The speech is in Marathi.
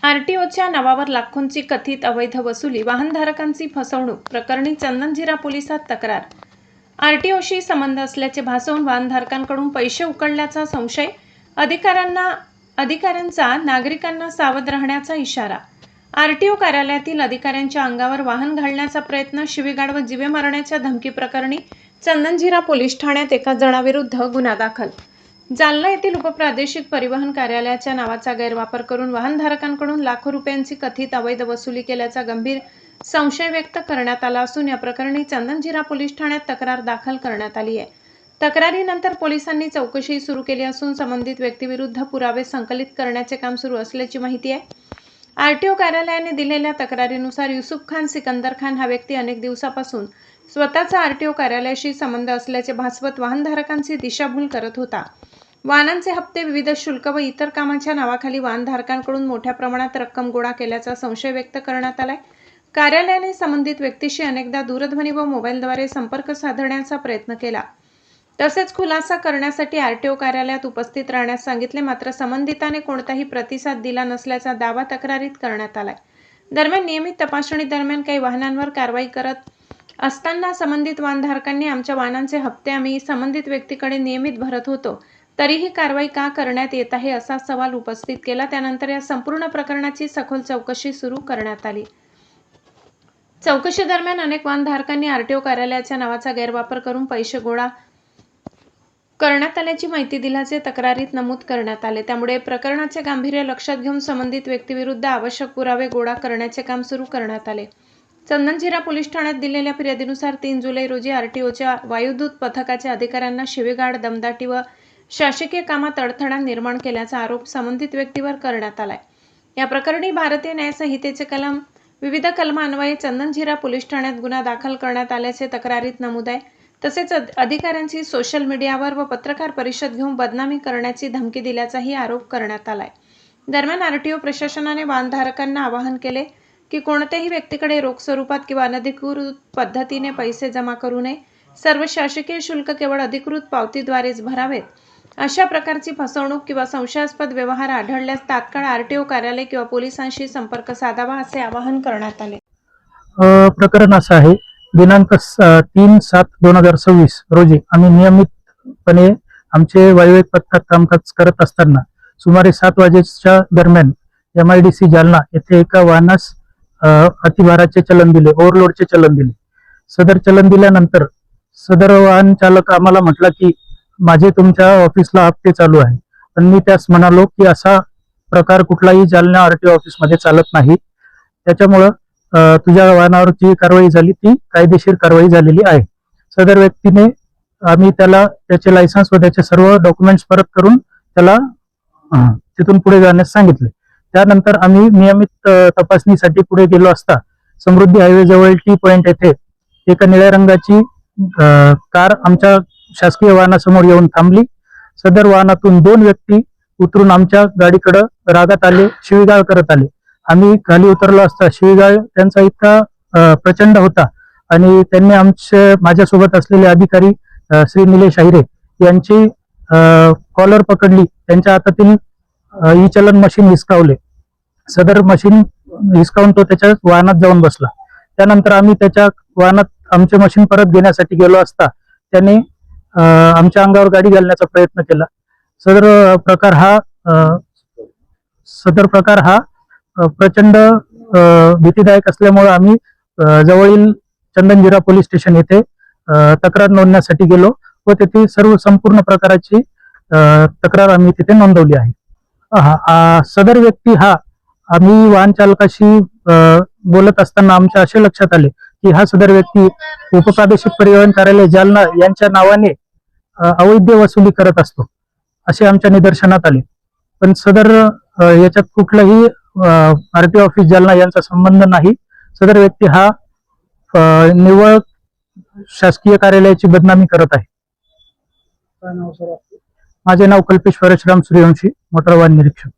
आरटीओच्या नावावर लाखोंची कथित अवैध वसुली, वाहनधारकांची फसवणूक प्रकरणी चंदनझिरा पोलिसात तक्रार। आरटीओशी संबंध असल्याचे भासवून वाहनधारकांकडून पैसे उकळल्याचा संशय, अधिकाऱ्यांचा नागरिकांना सावध राहण्याचा इशारा। आरटीओ कार्यालयातील अधिकाऱ्यांच्या अंगावर वाहन घालण्याचा प्रयत्न, शिवीगाळ व जीवे मारण्याच्या धमकी प्रकरणी चंदनझिरा पोलीस ठाण्यात एका जणाविरुद्ध गुन्हा दाखल। जालना येथील उपप्रादेशिक परिवहन कार्यालयाच्या नावाचा गैरवापर करून वाहनधारकांकडून लाखो रुपयांची कथित अवैध वसुली केल्याचा गंभीर संशय व्यक्त करण्यात आला असून या प्रकरणी चंदनझिरा पोलीस ठाण्यात तक्रार दाखल करण्यात आली आहे। तक्रारीनंतर पोलिसांनी चौकशी सुरू केली असून संबंधित व्यक्तीविरुद्ध पुरावे संकलित करण्याचे काम सुरू असल्याची माहिती आहे। आरटीओ कार्यालयाने दिलेल्या तक्रारीनुसार युसुफ खान सिकंदर खान हा व्यक्ती अनेक दिवसापासून स्वतःचा आरटीओ कार्यालयाशी संबंध असल्याचे भासवत वाहनधारकांची दिशाभूल करत होता। वाहनांचे हप्ते, विविध शुल्क व इतर कामाच्या नावाखाली वाहनधारकांकडून मोठ्या प्रमाणात रक्कम गोळा केल्याचा संशय व्यक्त करण्यात आलाय। कार्यालयाने संबंधित व्यक्तीशी अनेकदा दूरध्वनी व मोबाईलद्वारे संपर्क साधण्याचा प्रयत्न केला, तसेच खुलासा करण्यासाठी आरटीओ कार्यालयात उपस्थित राहण्यास सांगितले, मात्र संबंधिताने कोणताही प्रतिसाद दिला नसल्याचा दावा तक्रारीत करण्यात आलाय। दरम्यान नियमित तपासणी दरम्यान काही वाहनांवर कारवाई करत असताना संबंधित वाहनधारकांनी आमच्या वाहनांचे हप्ते आम्ही संबंधित व्यक्तीकडे नियमित भरत होतो, तरीही कारवाई का करण्यात येत आहे असा सवाल उपस्थित केला। त्यानंतर या संपूर्ण प्रकरणाची सखोल चौकशी सुरू करण्यात आली। चौकशी दरम्यान अनेक वाहनधारकांनी आरटीओ कार्यालयाच्या नावाचा गैरवापर करून पैसे गोळा करण्यात आल्याची माहिती दिल्याचे तक्रारीत नमूद करण्यात आले। त्यामुळे प्रकरणाचे गांभीर्य लक्षात घेऊन संबंधित व्यक्तीविरुद्ध आवश्यक पुरावे गोळा करण्याचे काम सुरू करण्यात आले। चंदनझिरा पोलीस ठाण्यात दिलेल्या फिर्यादीनुसार 3 जुलै रोजी आरटीओच्या वायुदूत पथकाच्या अधिकाऱ्यांना शिवीगाळ, दमदाटी व शासकीय कामात अडथळा निर्माण केल्याचा आरोप संबंधित व्यक्तीवर करण्यात आलाय। या प्रकरणी भारतीय न्याय संहितेचे विविध कलमान्वये चंदनझिरा पोलीस ठाण्यात गुन्हा दाखल करण्यात आल्याचे तक्रारीत नमूद आहे। तसेच अधिकाऱ्यांची सोशल मीडियावर व पत्रकार परिषद घेऊन बदनामी करण्याची धमकी दिल्याचाही आरोप करण्यात आलाय। दरम्यान आरटीओ प्रशासनाने वाहनधारकांना आवाहन केले की कोणत्याही व्यक्तीकडे रोख स्वरूपात किंवा अनधिकृत पद्धतीने पैसे जमा करू नये। सर्व शासकीय शुल्क केवळ अधिकृत पावतीद्वारेच भरावेत। अशा प्रकारची फसवणूक किंवा संशयास्पद व्यवहार आढळल्यास तात्काळ आरटीओ कार्यालय किंवा पोलिसांशी संपर्क साधावा असे आवाहन करण्यात आले। प्रकरण असं आहे, दिनांक 3/7/2026 रोजी आम्ही नियमितपणे आमचे वायुवेग पथकात कामकाज करत असताना सुमारे 7 वाजेच्या दरम्यान MIDC जालना येथे एका वाहनास अतिभाराचे चलन दिले, ओव्हरलोडचे चलन दिले। सदर चलन दिल्यानंतर सदर वाहन चालक आम्हाला म्हटला की माझे तुमच्या ऑफिसला हप्ते चालू आहे, पण मी त्यास म्हणालो की असा प्रकार कुठलाही जालना आरटीओ ऑफिस मध्ये चालत नाही, त्याच्यामुळं तुझ्या वाहनावर जी कारवाई झाली ती कायदेशीर कारवाई झालेली आहे। सदर व्यक्तीने आम्ही त्याला त्याचे लायसन्स व त्याचे सर्व डॉक्युमेंट्स परत करून त्याला तिथून पुढे जाण्यास सांगितले। त्यानंतर आम्ही नियमित तपासणीसाठी पुढे गेलो असता समृद्धी हायवे जवळ टी पॉइंट येथे एका निळ्या रंगाची कार आमच्या शासकीय वाहनासमोर येऊन थांबली। सदर वाहनातून 2 व्यक्ती उतरून आमच्या गाडीकडे रागात आले, शिवीगाळ करत आले। आम्ही खाली उतरलो असता शिवीगाळ त्यांचा इतका प्रचंड होता आणि त्यांनी माझ्यासोबत असलेले अधिकारी श्री निलेश अहिरे यांची कॉलर पकडली, त्यांच्या हातातील ई चलन मशीन हिसकावले। सदर मशीन हिसकावून तो त्याच्या वाहनात जाऊन बसला। त्यानंतर आम्ही त्याच्या वाहनात आमचे मशीन परत घेण्यासाठी गेलो असता त्याने आमच्या अंगावर गाडी घालण्याचा प्रयत्न केला। सदर प्रकार हा प्रचंड भीतीदायक असल्यामुळे आम्ही जवळील चंदनझिरा पोलीस स्टेशन येथे तक्रार नोंदण्यासाठी गेलो व तेथे संपूर्ण प्रकाराची तक्रार आम्ही तिथे नोंदवली आहे। सदर व्यक्ती हा आम्ही वाहन चालकाशी बोलत असताना आमच्या असे लक्षात आले की हा सदर व्यक्ती उपप्रादेशिक परिवहन कार्यालय जालना यांच्या नावाने अवैध वसुली करत असतो असे आमच्या निदर्शनात आले। पण सदर याच्यात कुठलाही आरटीओ ऑफिस जालना यांचा संबंध नाही। सदर व्यक्ती हा निव्वळ शासकीय कार्यालयाची बदनामी करत आहे। माझे नाव कल्पेश परशुराम सूर्यवंशी, मोटार वाहन निरीक्षक।